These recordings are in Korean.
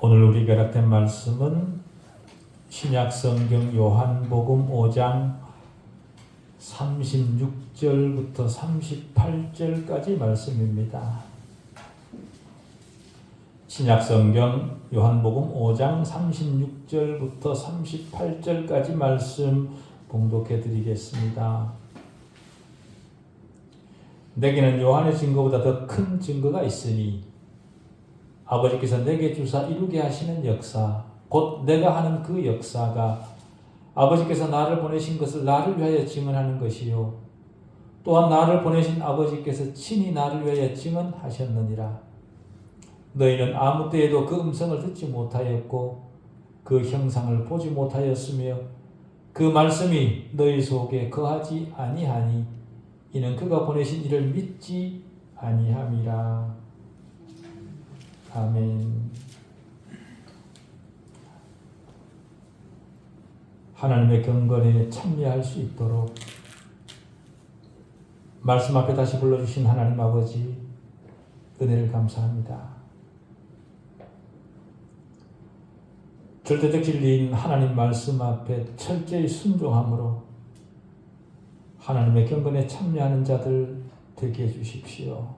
오늘 우리가 갖는 말씀은 신약성경 요한복음 5장 36절부터 38절까지 말씀입니다. 신약성경 요한복음 5장 36절부터 38절까지 말씀 봉독해 드리겠습니다. 내게는 요한의 증거보다 더 큰 증거가 있으니 아버지께서 내게 주사 이루게 하시는 역사, 곧 내가 하는 그 역사가 아버지께서 나를 보내신 것을 나를 위하여 증언하는 것이요 또한 나를 보내신 아버지께서 친히 나를 위하여 증언하셨느니라. 너희는 아무 때에도 그 음성을 듣지 못하였고 그 형상을 보지 못하였으며 그 말씀이 너희 속에 거하지 아니하니 이는 그가 보내신 이를 믿지 아니함이라. 아멘. 하나님의 경건에 참여할 수 있도록 말씀 앞에 다시 불러주신 하나님 아버지 은혜를 감사합니다. 절대적 진리인 하나님 말씀 앞에 철저히 순종함으로 하나님의 경건에 참여하는 자들 되게 해주십시오.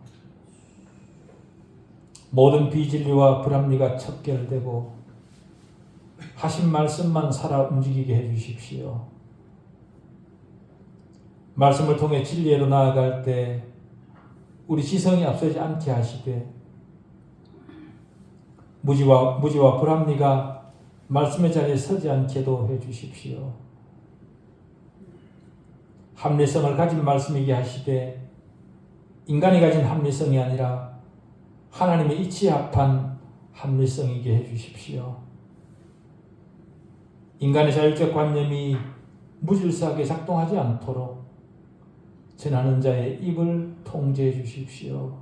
모든 비진리와 불합리가 척결되고 하신 말씀만 살아 움직이게 해주십시오. 말씀을 통해 진리로 나아갈 때 우리 지성이 앞서지 않게 하시되 무지와 불합리가 말씀의 자리에 서지 않게도 해주십시오. 합리성을 가진 말씀이게 하시되 인간이 가진 합리성이 아니라 하나님의 이치에 합한 합리성이게 해주십시오. 인간의 자율적 관념이 무질서하게 작동하지 않도록 전하는 자의 입을 통제해 주십시오.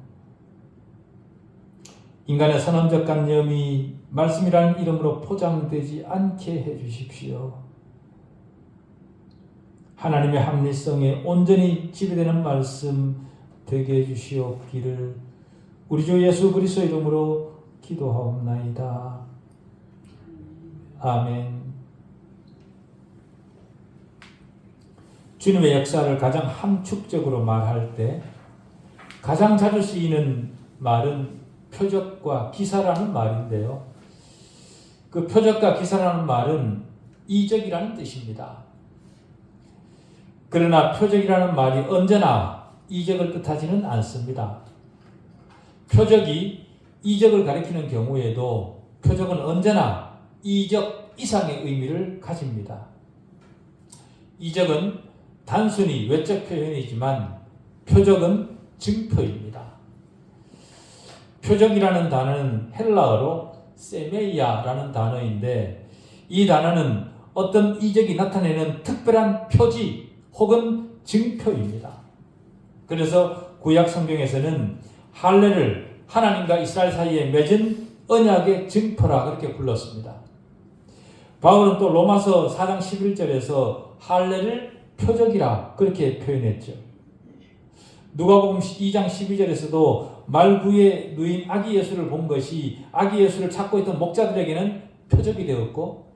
인간의 선언적 관념이 말씀이라는 이름으로 포장되지 않게 해 주십시오. 하나님의 합리성에 온전히 지배되는 말씀 되게 해 주시옵기를 우리 주 예수 그리스도의 이름으로 기도하옵나이다. 아멘. 주님의 역사를 가장 함축적으로 말할 때 가장 자주 쓰이는 말은 표적과 기사라는 말인데요. 그 표적과 기사라는 말은 이적이라는 뜻입니다. 그러나 표적이라는 말이 언제나 이적을 뜻하지는 않습니다. 표적이 이적을 가리키는 경우에도 표적은 언제나 이적 이상의 의미를 가집니다. 이적은 단순히 외적 표현이지만 표적은 증표입니다. 표적이라는 단어는 헬라어로 세메이아라는 단어인데 이 단어는 어떤 이적이 나타내는 특별한 표지 혹은 증표입니다. 그래서 구약 성경에서는 할례를 하나님과 이스라엘 사이에 맺은 언약의 증표라 그렇게 불렀습니다. 바울은 또 로마서 4장 11절에서 할례를 표적이라 그렇게 표현했죠. 누가복음 2장 12절에서도 말구에 누인 아기 예수를 본 것이 아기 예수를 찾고 있던 목자들에게는 표적이 되었고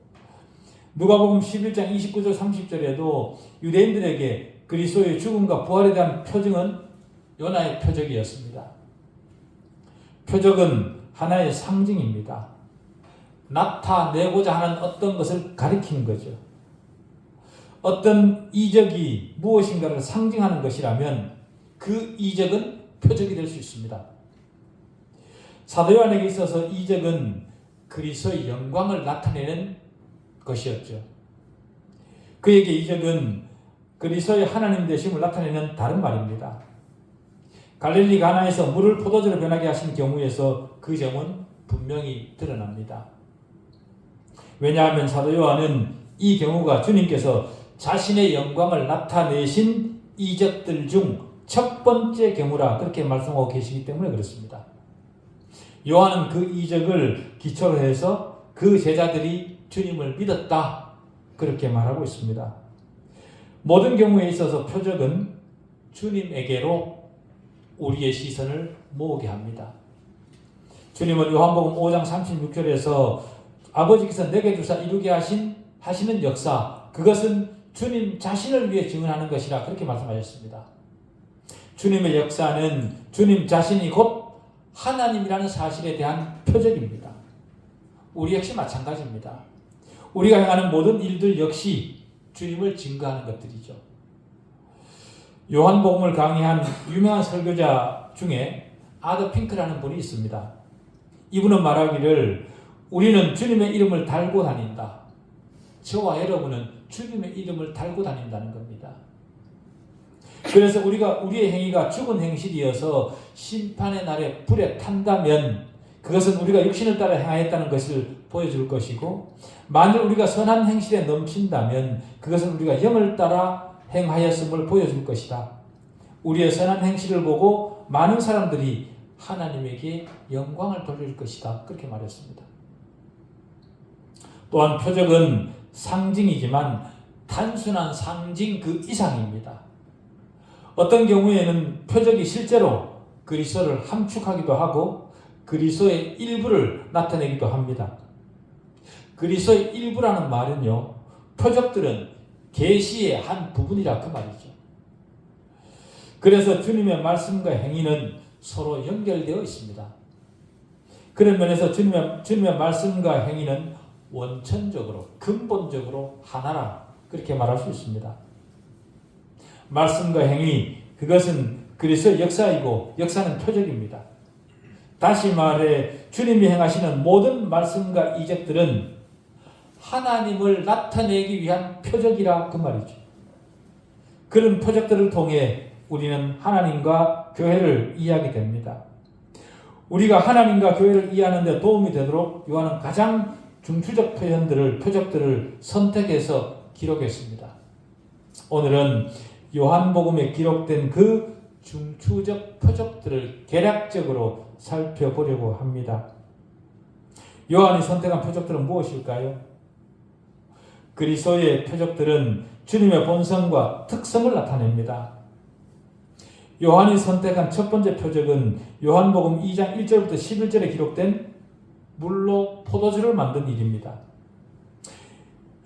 누가복음 11장 29절 30절에도 유대인들에게 그리스도의 죽음과 부활에 대한 표징은 요나의 표적이었습니다. 표적은 하나의 상징입니다. 나타내고자 하는 어떤 것을 가리키는 거죠. 어떤 이적이 무엇인가를 상징하는 것이라면 그 이적은 표적이 될 수 있습니다. 사도 요한에게 있어서 이적은 그리스도의 영광을 나타내는 것이었죠. 그에게 이적은 그리스도의 하나님 되심을 나타내는 다른 말입니다. 갈릴리 가나에서 물을 포도주로 변하게 하신 경우에서 그 점은 분명히 드러납니다. 왜냐하면 사도 요한은 이 경우가 주님께서 자신의 영광을 나타내신 이적들 중 첫 번째 경우라 그렇게 말씀하고 계시기 때문에 그렇습니다. 요한은 그 이적을 기초로 해서 그 제자들이 주님을 믿었다 그렇게 말하고 있습니다. 모든 경우에 있어서 표적은 주님에게로 우리의 시선을 모으게 합니다. 주님은 요한복음 5장 36절에서 아버지께서 내게 주사 이루게 하시는 역사, 그것은 주님 자신을 위해 증언하는 것이라 그렇게 말씀하셨습니다. 주님의 역사는 주님 자신이 곧 하나님이라는 사실에 대한 표적입니다. 우리 역시 마찬가지입니다. 우리가 행하는 모든 일들 역시 주님을 증거하는 것들이죠. 요한복음을 강의한 유명한 설교자 중에 아더 핑크라는 분이 있습니다. 이분은 말하기를 우리는 주님의 이름을 달고 다닌다. 저와 여러분은 주님의 이름을 달고 다닌다는 겁니다. 그래서 우리의 행위가 죽은 행실이어서 심판의 날에 불에 탄다면 그것은 우리가 육신을 따라 행하였다는 것을 보여줄 것이고, 만일 우리가 선한 행실에 넘친다면 그것은 우리가 영을 따라 행하였음을 보여줄 것이다. 우리의 선한 행실을 보고 많은 사람들이 하나님에게 영광을 돌릴 것이다. 그렇게 말했습니다. 또한 표적은 상징이지만 단순한 상징 그 이상입니다. 어떤 경우에는 표적이 실제로 그리스도를 함축하기도 하고 그리스도의 일부를 나타내기도 합니다. 그리스도의 일부라는 말은요, 표적들은 계시의 한 부분이라 그 말이죠. 그래서 주님의 말씀과 행위는 서로 연결되어 있습니다. 그런 면에서 주님의 말씀과 행위는 원천적으로, 근본적으로 하나라 그렇게 말할 수 있습니다. 말씀과 행위, 그것은 그리스도의 역사이고 역사는 표적입니다. 다시 말해 주님이 행하시는 모든 말씀과 이적들은 하나님을 나타내기 위한 표적이라 그 말이죠. 그런 표적들을 통해 우리는 하나님과 교회를 이해하게 됩니다. 우리가 하나님과 교회를 이해하는 데 도움이 되도록 요한은 가장 중추적 표적들을 선택해서 기록했습니다. 오늘은 요한복음에 기록된 그 중추적 표적들을 개략적으로 살펴보려고 합니다. 요한이 선택한 표적들은 무엇일까요? 그리스도의 표적들은 주님의 본성과 특성을 나타냅니다. 요한이 선택한 첫 번째 표적은 요한복음 2장 1절부터 11절에 기록된 물로 포도주를 만든 일입니다.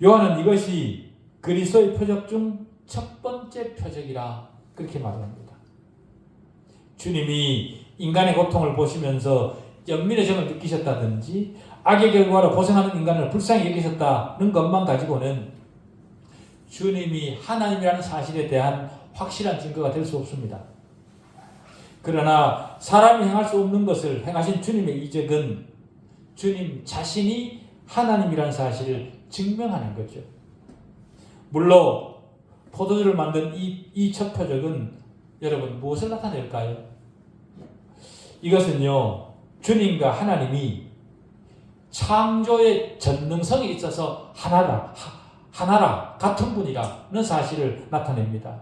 요한은 이것이 그리스도의 표적 중 첫 번째 표적이라 그렇게 말합니다. 주님이 인간의 고통을 보시면서 연민의 정을 느끼셨다든지 악의 결과로 고생하는 인간을 불쌍히 여기셨다는 것만 가지고는 주님이 하나님이라는 사실에 대한 확실한 증거가 될 수 없습니다. 그러나 사람이 행할 수 없는 것을 행하신 주님의 이적은 주님 자신이 하나님이라는 사실을 증명하는 거죠. 물론 포도주를 만든 이 첫 표적은 여러분 무엇을 나타낼까요? 이것은요, 주님과 하나님이 창조의 전능성에 있어서 하나라 같은 분이라는 사실을 나타냅니다.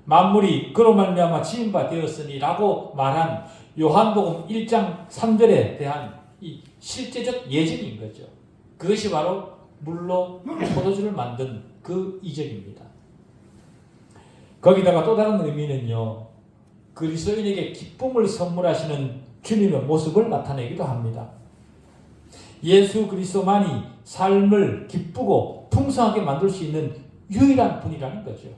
만물이 그로 말미암아 지은 바 되었으니라고 말한 요한복음 1장 3절에 대한 이 실제적 예증인 거죠. 그것이 바로 물로 포도주를 만든 그 이적입니다. 거기다가 또 다른 의미는요, 그리스도인에게 기쁨을 선물하시는 주님의 모습을 나타내기도 합니다. 예수 그리스도만이 삶을 기쁘고 풍성하게 만들 수 있는 유일한 분이라는 거죠.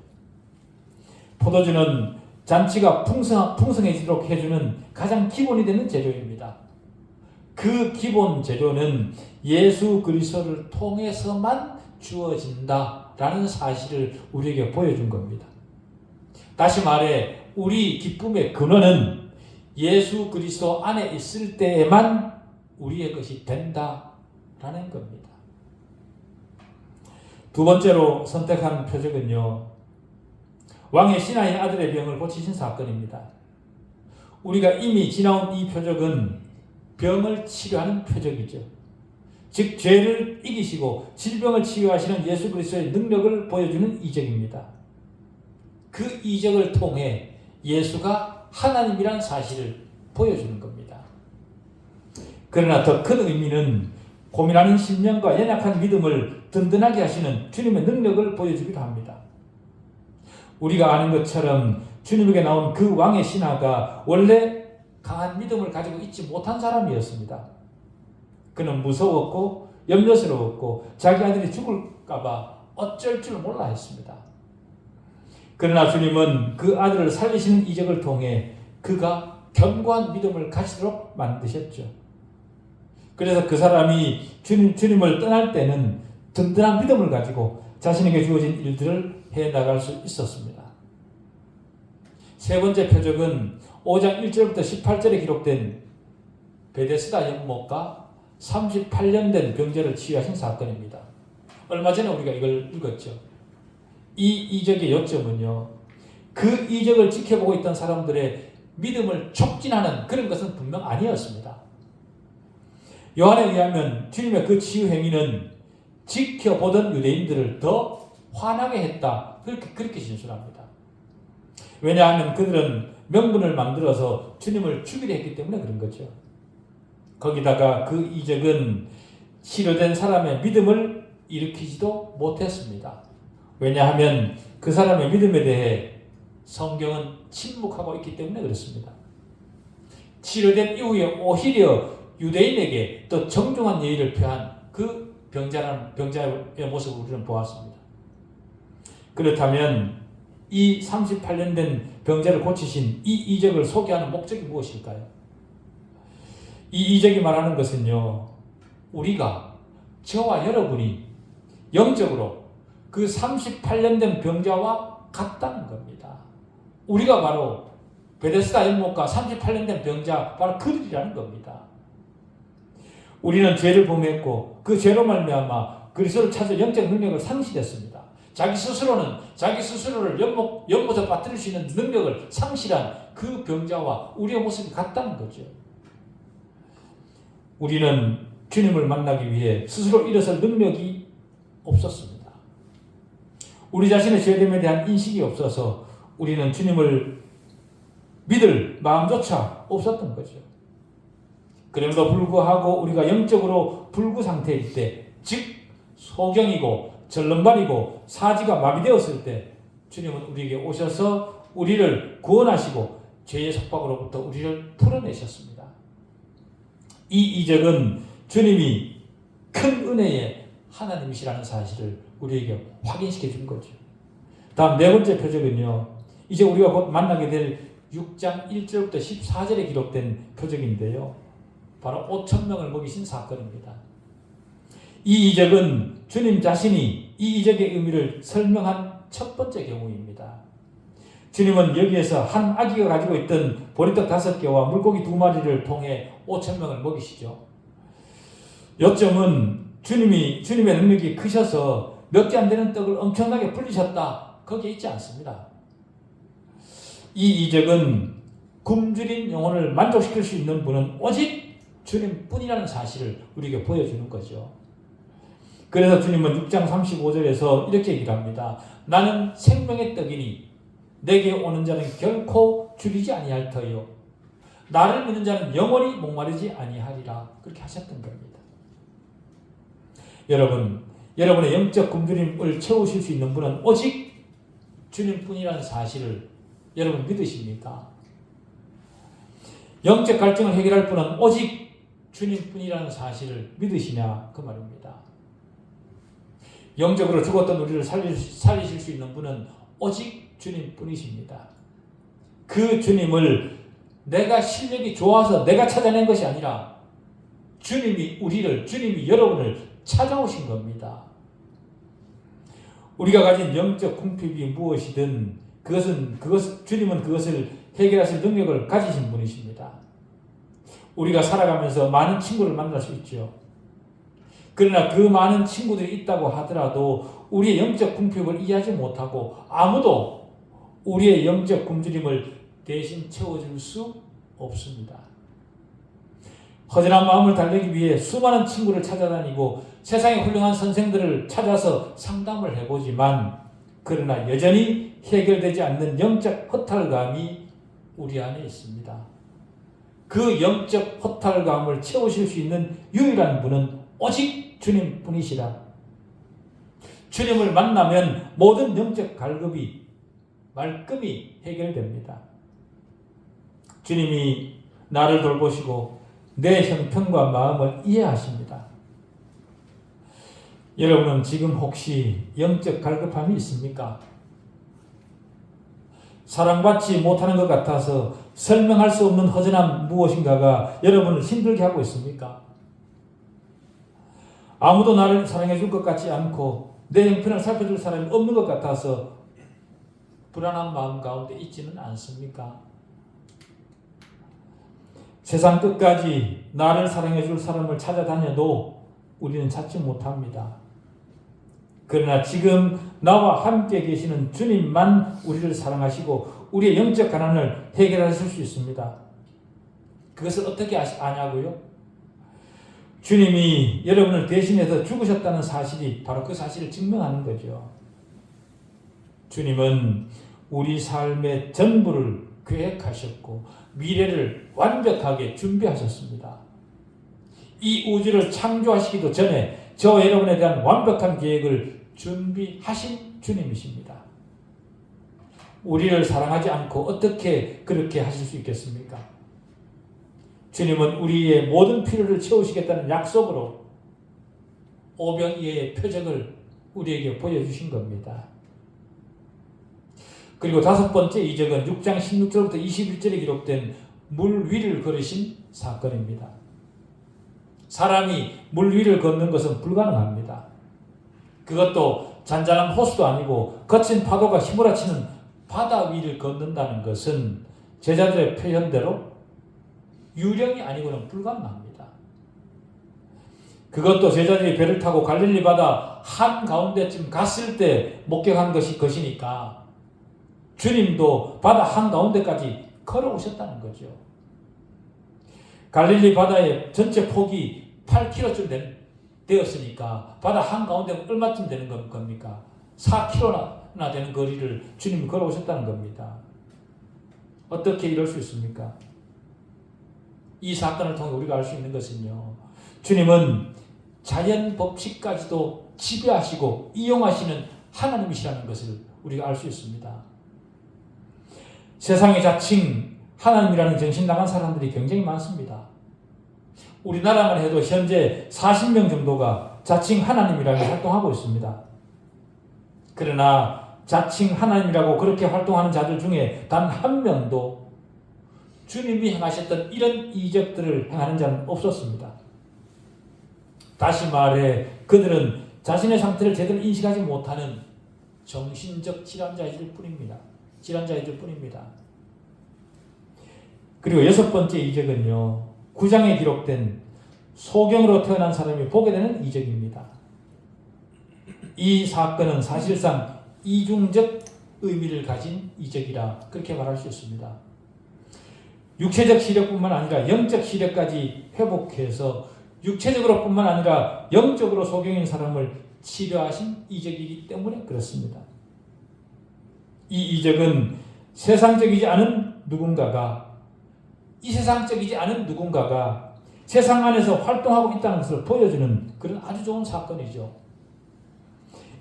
포도주는 잔치가 풍성해지도록 해주는 가장 기본이 되는 재료입니다. 그 기본 재료는 예수 그리스도를 통해서만 주어진다라는 사실을 우리에게 보여준 겁니다. 다시 말해 우리 기쁨의 근원은 예수 그리스도 안에 있을 때에만 우리의 것이 된다라는 겁니다. 두 번째로 선택한 표적은요, 왕의 신하인 아들의 병을 고치신 사건입니다. 우리가 이미 지나온 이 표적은 병을 치료하는 표적이죠. 즉 죄를 이기시고 질병을 치유하시는 예수 그리스도의 능력을 보여주는 이적입니다. 그 이적을 통해 예수가 하나님이란 사실을 보여주는 겁니다. 그러나 더 큰 의미는 고민하는 심령과 연약한 믿음을 든든하게 하시는 주님의 능력을 보여주기도 합니다. 우리가 아는 것처럼 주님에게 나온 그 왕의 신하가 원래 강한 믿음을 가지고 있지 못한 사람이었습니다. 그는 무서웠고 염려스러웠고 자기 아들이 죽을까봐 어쩔 줄 몰라 했습니다. 그러나 주님은 그 아들을 살리시는 이적을 통해 그가 견고한 믿음을 가지도록 만드셨죠. 그래서 그 사람이 주님을 떠날 때는 든든한 믿음을 가지고 자신에게 주어진 일들을 해나갈 수 있었습니다. 세 번째 표적은 5장 1절부터 18절에 기록된 베데스다 연못가 38년 된 병자를 치유하신 사건입니다. 얼마 전에 우리가 이걸 읽었죠. 이 이적의 요점은요, 그 이적을 지켜보고 있던 사람들의 믿음을 촉진하는 그런 것은 분명 아니었습니다. 요한에 의하면 주님의 그 치유 행위는 지켜보던 유대인들을 더 화나게 했다. 그렇게 진술합니다. 왜냐하면 그들은 명분을 만들어서 주님을 죽이려 했기 때문에 그런 거죠. 거기다가 그 이적은 치료된 사람의 믿음을 일으키지도 못했습니다. 왜냐하면 그 사람의 믿음에 대해 성경은 침묵하고 있기 때문에 그렇습니다. 치료된 이후에 오히려 유대인에게 또 정중한 예의를 표한 그 병자의 모습을 우리는 보았습니다. 그렇다면 이 38년 된 병자를 고치신 이 이적을 소개하는 목적이 무엇일까요? 이 이적이 말하는 것은요, 우리가, 저와 여러분이 영적으로 그 38년 된 병자와 같다는 겁니다. 우리가 바로 베데스다 연못가 38년 된 병자, 바로 그들이라는 겁니다. 우리는 죄를 범했고 그 죄로 말미암아 그리스도를 찾아 영적 능력을 상실했습니다. 자기 스스로를 연못에 빠뜨릴 수 있는 능력을 상실한 그 병자와 우리의 모습이 같다는 거죠. 우리는 주님을 만나기 위해 스스로 일어설 능력이 없었습니다. 우리 자신의 죄됨에 대한 인식이 없어서 우리는 주님을 믿을 마음조차 없었던 거죠. 그럼에도 불구하고 우리가 영적으로 불구 상태일 때, 즉 소경이고 절름발이고 사지가 마비되었을 때 주님은 우리에게 오셔서 우리를 구원하시고 죄의 속박으로부터 우리를 풀어내셨습니다. 이 이적은 주님이 큰 은혜의 하나님이시라는 사실을 우리에게 확인시켜 준 거죠. 다음 네 번째 표적은요, 이제 우리가 곧 만나게 될 6장 1절부터 14절에 기록된 표적인데요, 바로 5,000명을 먹이신 사건입니다. 이 이적은 주님 자신이 이 이적의 의미를 설명한 첫 번째 경우입니다. 주님은 여기에서 한 아기가 가지고 있던 보리떡 5개와 물고기 2마리를 통해 5,000명을 먹이시죠. 요점은 주님의 능력이 크셔서 몇 개 안 되는 떡을 엄청나게 불리셨다, 거기에 있지 않습니다. 이 이적은 굶주린 영혼을 만족시킬 수 있는 분은 오직 주님뿐이라는 사실을 우리에게 보여주는 거죠. 그래서 주님은 6장 35절에서 이렇게 얘기를 합니다. 나는 생명의 떡이니 내게 오는 자는 결코 줄이지 아니할 터요. 나를 믿는 자는 영원히 목마르지 아니하리라. 그렇게 하셨던 겁니다. 여러분의 영적 굶주림을 채우실 수 있는 분은 오직 주님뿐이라는 사실을 여러분 믿으십니까? 영적 갈증을 해결할 분은 오직 주님뿐이라는 사실을 믿으시냐, 그 말입니다. 영적으로 죽었던 우리를 살리실 수 있는 분은 오직 주님뿐이십니다. 그 주님을 내가 실력이 좋아서 내가 찾아낸 것이 아니라 주님이 여러분을 찾아오신 겁니다. 우리가 가진 영적 궁핍이 무엇이든 주님은 그것을 해결하실 능력을 가지신 분이십니다. 우리가 살아가면서 많은 친구를 만날 수 있죠. 그러나 그 많은 친구들이 있다고 하더라도 우리의 영적 궁핍을 이해하지 못하고 아무도 우리의 영적 굶주림을 대신 채워줄 수 없습니다. 허전한 마음을 달래기 위해 수많은 친구를 찾아다니고 세상의 훌륭한 선생들을 찾아서 상담을 해보지만 그러나 여전히 해결되지 않는 영적 허탈감이 우리 안에 있습니다. 그 영적 허탈감을 채우실 수 있는 유일한 분은 오직 주님뿐이시라. 주님을 만나면 모든 영적 갈급이 말끔히 해결됩니다. 주님이 나를 돌보시고 내 형편과 마음을 이해하십니다. 여러분은 지금 혹시 영적 갈급함이 있습니까? 사랑받지 못하는 것 같아서 설명할 수 없는 허전한 무엇인가가 여러분을 힘들게 하고 있습니까? 아무도 나를 사랑해 줄 것 같지 않고 내 형편을 살펴줄 사람이 없는 것 같아서 불안한 마음 가운데 있지는 않습니까? 세상 끝까지 나를 사랑해 줄 사람을 찾아다녀도 우리는 찾지 못합니다. 그러나 지금 나와 함께 계시는 주님만 우리를 사랑하시고 우리의 영적 가난을 해결하실 수 있습니다. 그것을 어떻게 아냐고요? 주님이 여러분을 대신해서 죽으셨다는 사실이 바로 그 사실을 증명하는 거죠. 주님은 우리 삶의 전부를 계획하셨고 미래를 완벽하게 준비하셨습니다. 이 우주를 창조하시기도 전에 저와 여러분에 대한 완벽한 계획을 준비하신 주님이십니다. 우리를 사랑하지 않고 어떻게 그렇게 하실 수 있겠습니까? 주님은 우리의 모든 필요를 채우시겠다는 약속으로 오병이어의 표적을 우리에게 보여주신 겁니다. 그리고 다섯 번째 이적은 6장 16절부터 21절에 기록된 물 위를 걸으신 사건입니다. 사람이 물 위를 걷는 것은 불가능합니다. 그것도 잔잔한 호수도 아니고 거친 파도가 휘몰아치는 바다 위를 걷는다는 것은 제자들의 표현대로 유령이 아니고는 불가능합니다. 그것도 제자들이 배를 타고 갈릴리 바다 한가운데쯤 갔을 때 목격한 것이니까 주님도 바다 한가운데까지 걸어오셨다는 거죠. 갈릴리 바다의 전체 폭이 8km쯤 되었으니까 바다 한가운데 얼마쯤 되는 겁니까? 4km나 되는 거리를 주님이 걸어오셨다는 겁니다. 어떻게 이럴 수 있습니까? 이 사건을 통해 우리가 알 수 있는 것은요, 주님은 자연 법칙까지도 지배하시고 이용하시는 하나님이시라는 것을 우리가 알 수 있습니다. 세상에 자칭 하나님이라는 정신 나간 사람들이 굉장히 많습니다. 우리나라만 해도 현재 40명 정도가 자칭 하나님이라고 활동하고 있습니다. 그러나 자칭 하나님이라고 그렇게 활동하는 자들 중에 단 한 명도 주님이 행하셨던 이런 이적들을 행하는 자는 없었습니다. 다시 말해 그들은 자신의 상태를 제대로 인식하지 못하는 정신적 질환자이들 뿐입니다. 그리고 여섯 번째 이적은요, 9장에 기록된 소경으로 태어난 사람이 보게 되는 이적입니다. 이 사건은 사실상 이중적 의미를 가진 이적이라 그렇게 말할 수 있습니다. 육체적 시력뿐만 아니라 영적 시력까지 회복해서 육체적으로 뿐만 아니라 영적으로 소경인 사람을 치료하신 이적이기 때문에 그렇습니다. 이 이적은 세상적이지 않은 누군가가, 이 세상적이지 않은 누군가가 세상 안에서 활동하고 있다는 것을 보여주는 그런 아주 좋은 사건이죠.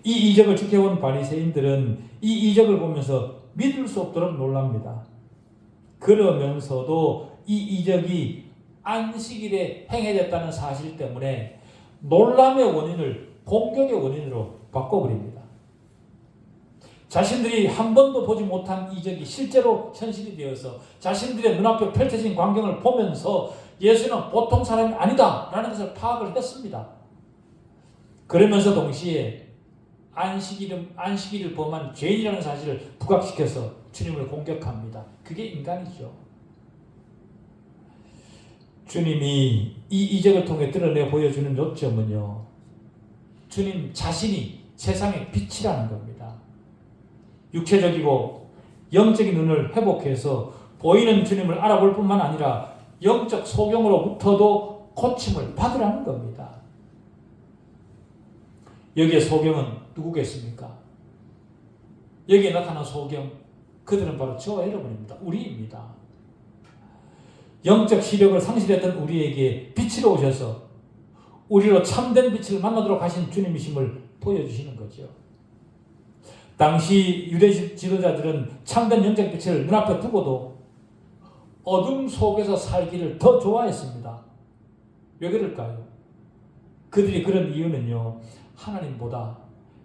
이 이적을 지켜본 바리새인들은 이 이적을 보면서 믿을 수 없도록 놀랍니다. 그러면서도 이 이적이 안식일에 행해졌다는 사실 때문에 놀람의 원인을 공격의 원인으로 바꿔버립니다. 자신들이 한 번도 보지 못한 이적이 실제로 현실이 되어서 자신들의 눈앞에 펼쳐진 광경을 보면서 예수는 보통 사람이 아니다라는 것을 파악을 했습니다. 그러면서 동시에 안식일을 범한 죄인이라는 사실을 부각시켜서 주님을 공격합니다. 그게 인간이죠. 주님이 이 이적을 통해 드러내 보여주는 요점은요, 주님 자신이 세상의 빛이라는 겁니다. 육체적이고 영적인 눈을 회복해서 보이는 주님을 알아볼 뿐만 아니라 영적 소경으로부터도 고침을 받으라는 겁니다. 여기에 소경은 누구겠습니까? 여기에 나타난 소경, 그들은 바로 저와 여러분입니다. 우리입니다. 영적 시력을 상실했던 우리에게 빛으로 오셔서 우리로 참된 빛을 만나도록 하신 주님이심을 보여주시는 거죠. 당시 유대 지도자들은 참된 영적 빛을 눈앞에 두고도 어둠 속에서 살기를 더 좋아했습니다. 왜 그럴까요? 그들이 그런 이유는요, 하나님보다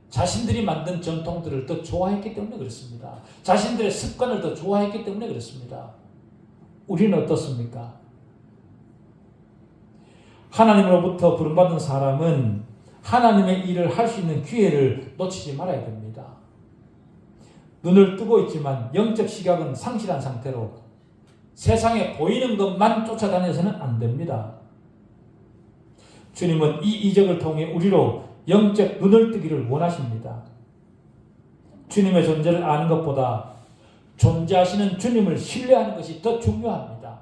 자신들이 만든 전통들을 더 좋아했기 때문에 그렇습니다. 자신들의 습관을 더 좋아했기 때문에 그렇습니다. 우리는 어떻습니까? 하나님으로부터 부름받은 사람은 하나님의 일을 할 수 있는 기회를 놓치지 말아야 됩니다. 눈을 뜨고 있지만 영적 시각은 상실한 상태로 세상에 보이는 것만 쫓아다녀서는 안 됩니다. 주님은 이 이적을 통해 우리로 영적 눈을 뜨기를 원하십니다. 주님의 존재를 아는 것보다 존재하시는 주님을 신뢰하는 것이 더 중요합니다.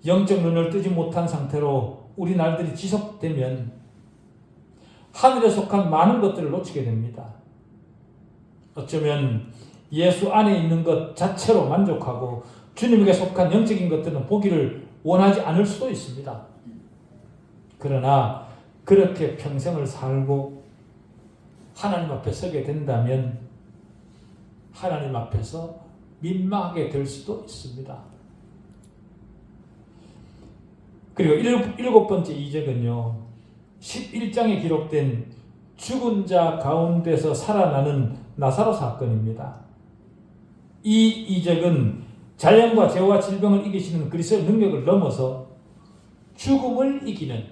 영적 눈을 뜨지 못한 상태로 우리 날들이 지속되면 하늘에 속한 많은 것들을 놓치게 됩니다. 어쩌면 예수 안에 있는 것 자체로 만족하고 주님에게 속한 영적인 것들은 보기를 원하지 않을 수도 있습니다. 그러나 그렇게 평생을 살고 하나님 앞에 서게 된다면 하나님 앞에서 민망하게 될 수도 있습니다. 그리고 일곱 번째 이적은요, 11장에 기록된 죽은 자 가운데서 살아나는 나사로 사건입니다. 이 이적은 자연과 죄와 질병을 이기시는 그리스도의 능력을 넘어서 죽음을 이기는,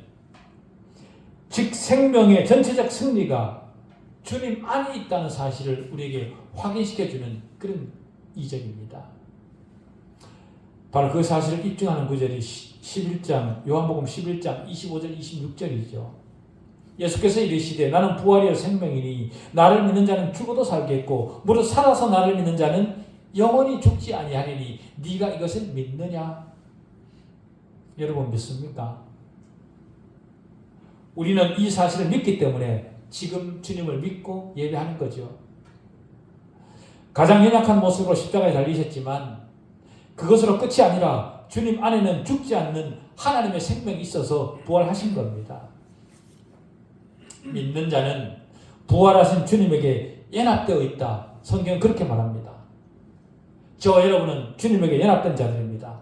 즉 생명의 전체적 승리가 주님 안에 있다는 사실을 우리에게 확인시켜주는 그런 이적입니다. 바로 그 사실을 입증하는 구절이 11장, 요한복음 11장 25절 26절이죠. 예수께서 이르시되 나는 부활이요 생명이니 나를 믿는 자는 죽어도 살겠고 무릇 살아서 나를 믿는 자는 영원히 죽지 아니하리니 네가 이것을 믿느냐? 여러분 믿습니까? 우리는 이 사실을 믿기 때문에 지금 주님을 믿고 예배하는 거죠. 가장 연약한 모습으로 십자가에 달리셨지만 그것으로 끝이 아니라 주님 안에는 죽지 않는 하나님의 생명이 있어서 부활하신 겁니다. 믿는 자는 부활하신 주님에게 연합되어 있다. 성경은 그렇게 말합니다. 저와 여러분은 주님에게 연합된 자들입니다.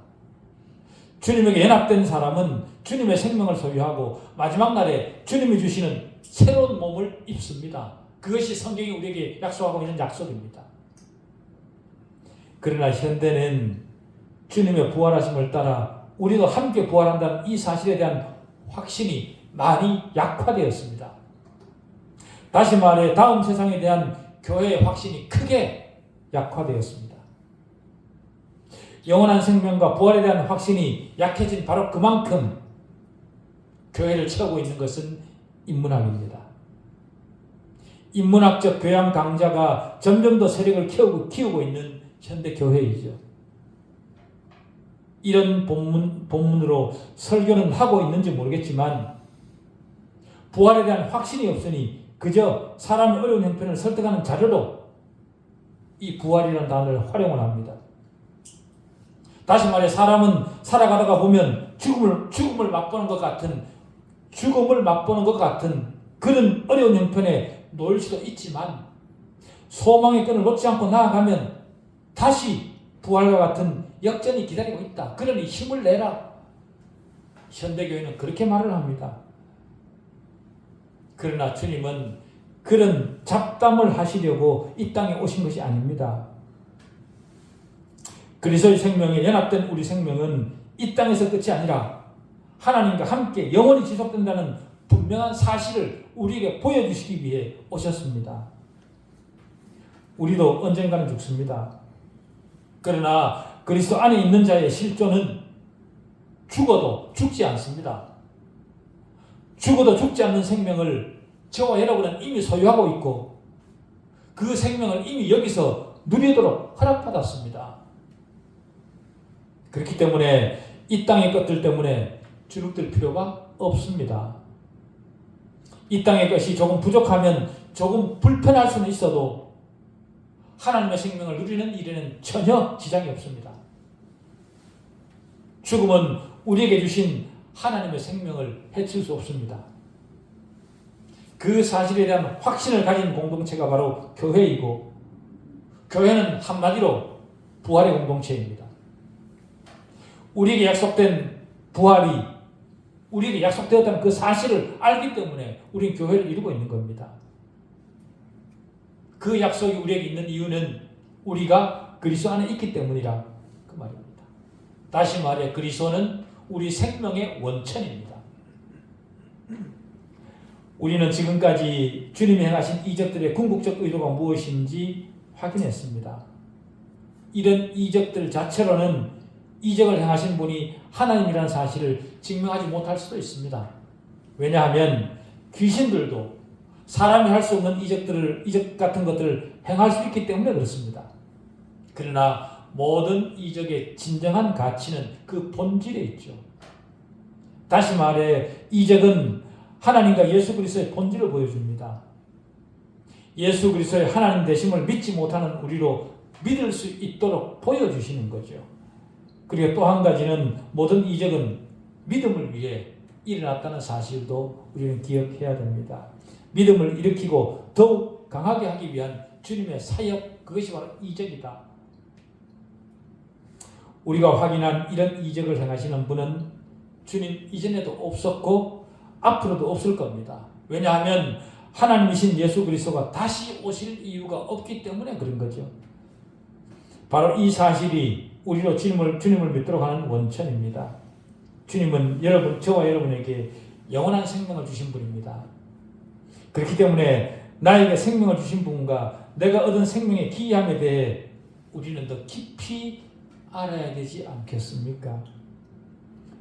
주님에게 연합된 사람은 주님의 생명을 소유하고 마지막 날에 주님이 주시는 새로운 몸을 입습니다. 그것이 성경이 우리에게 약속하고 있는 약속입니다. 그러나 현대는 주님의 부활하심을 따라 우리도 함께 부활한다는 이 사실에 대한 확신이 많이 약화되었습니다. 다시 말해 다음 세상에 대한 교회의 확신이 크게 약화되었습니다. 영원한 생명과 부활에 대한 확신이 약해진 바로 그만큼 교회를 채우고 있는 것은 인문학입니다. 인문학적 교양 강자가 점점 더 세력을 키우고 있는 현대 교회이죠. 이런 본문으로 설교는 하고 있는지 모르겠지만 부활에 대한 확신이 없으니 그저 사람의 어려운 형편을 설득하는 자료로 이 부활이라는 단어를 활용을 합니다. 다시 말해 사람은 살아가다가 보면 죽음을 맛보는 것 같은 그런 어려운 형편에 놓일 수도 있지만 소망의 끈을 놓지 않고 나아가면 다시 부활과 같은 역전이 기다리고 있다. 그러니 힘을 내라. 현대교회는 그렇게 말을 합니다. 그러나 주님은 그런 잡담을 하시려고 이 땅에 오신 것이 아닙니다. 그리스도의 생명에 연합된 우리 생명은 이 땅에서 끝이 아니라 하나님과 함께 영원히 지속된다는 분명한 사실을 우리에게 보여주시기 위해 오셨습니다. 우리도 언젠가는 죽습니다. 그러나 그리스도 안에 있는 자의 실존은 죽어도 죽지 않습니다. 죽어도 죽지 않는 생명을 저와 여러분은 이미 소유하고 있고 그 생명을 이미 여기서 누리도록 허락받았습니다. 그렇기 때문에 이 땅의 것들 때문에 주눅들 필요가 없습니다. 이 땅의 것이 조금 부족하면 조금 불편할 수는 있어도 하나님의 생명을 누리는 일에는 전혀 지장이 없습니다. 죽음은 우리에게 주신 하나님의 생명을 해칠 수 없습니다. 그 사실에 대한 확신을 가진 공동체가 바로 교회이고 교회는 한마디로 부활의 공동체입니다. 우리에게 약속된 부활이 우리에게 약속되었다는 그 사실을 알기 때문에 우리는 교회를 이루고 있는 겁니다. 그 약속이 우리에게 있는 이유는 우리가 그리스도 안에 있기 때문이라 그 말입니다. 다시 말해 그리스도는 우리 생명의 원천입니다. 우리는 지금까지 주님이 행하신 이적들의 궁극적 의도가 무엇인지 확인했습니다. 이런 이적들 자체로는 이적을 행하신 분이 하나님이라는 사실을 증명하지 못할 수도 있습니다. 왜냐하면 귀신들도 사람이 할 수 없는 이적 같은 것들을 행할 수 있기 때문에 그렇습니다. 그러나 모든 이적의 진정한 가치는 그 본질에 있죠. 다시 말해 이적은 하나님과 예수 그리스도의 본질을 보여줍니다. 예수 그리스도의 하나님 되심을 믿지 못하는 우리로 믿을 수 있도록 보여주시는 거죠. 그리고 또 한 가지는 모든 이적은 믿음을 위해 일어났다는 사실도 우리는 기억해야 됩니다. 믿음을 일으키고 더욱 강하게 하기 위한 주님의 사역, 그것이 바로 이적이다. 우리가 확인한 이런 이적을 행하시는 분은 주님 이전에도 없었고 앞으로도 없을 겁니다. 왜냐하면 하나님이신 예수 그리스도가 다시 오실 이유가 없기 때문에 그런 거죠. 바로 이 사실이 우리로 주님을 믿도록 하는 원천입니다. 주님은 저와 여러분에게 영원한 생명을 주신 분입니다. 그렇기 때문에 나에게 생명을 주신 분과 내가 얻은 생명의 기이함에 대해 우리는 더 깊이 알아야 되지 않겠습니까?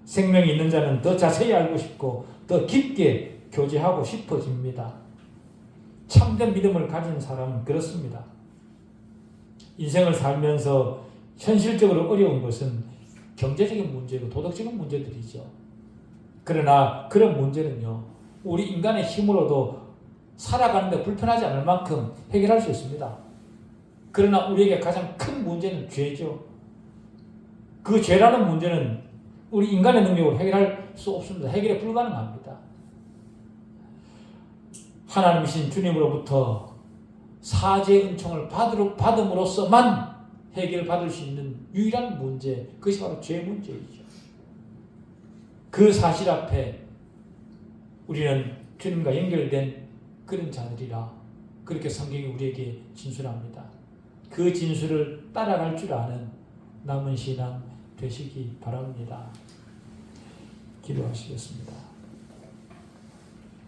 생명이 있는 자는 더 자세히 알고 싶고 더 깊게 교제하고 싶어집니다. 참된 믿음을 가진 사람은 그렇습니다. 인생을 살면서 현실적으로 어려운 것은 경제적인 문제고 도덕적인 문제들이죠. 그러나 그런 문제는요, 우리 인간의 힘으로도 살아가는데 불편하지 않을 만큼 해결할 수 있습니다. 그러나 우리에게 가장 큰 문제는 죄죠. 그 죄라는 문제는 우리 인간의 능력으로 해결할 수 없습니다. 해결이 불가능합니다. 하나님이신 주님으로부터 사죄의 은총을 받음으로써만 해결받을 수 있는 유일한 문제, 그것이 바로 죄 문제이죠. 그 사실 앞에 우리는 주님과 연결된 그런 자들이라 그렇게 성경이 우리에게 진술합니다. 그 진술을 따라갈 줄 아는 남은 신앙 되시기 바랍니다. 기도하시겠습니다.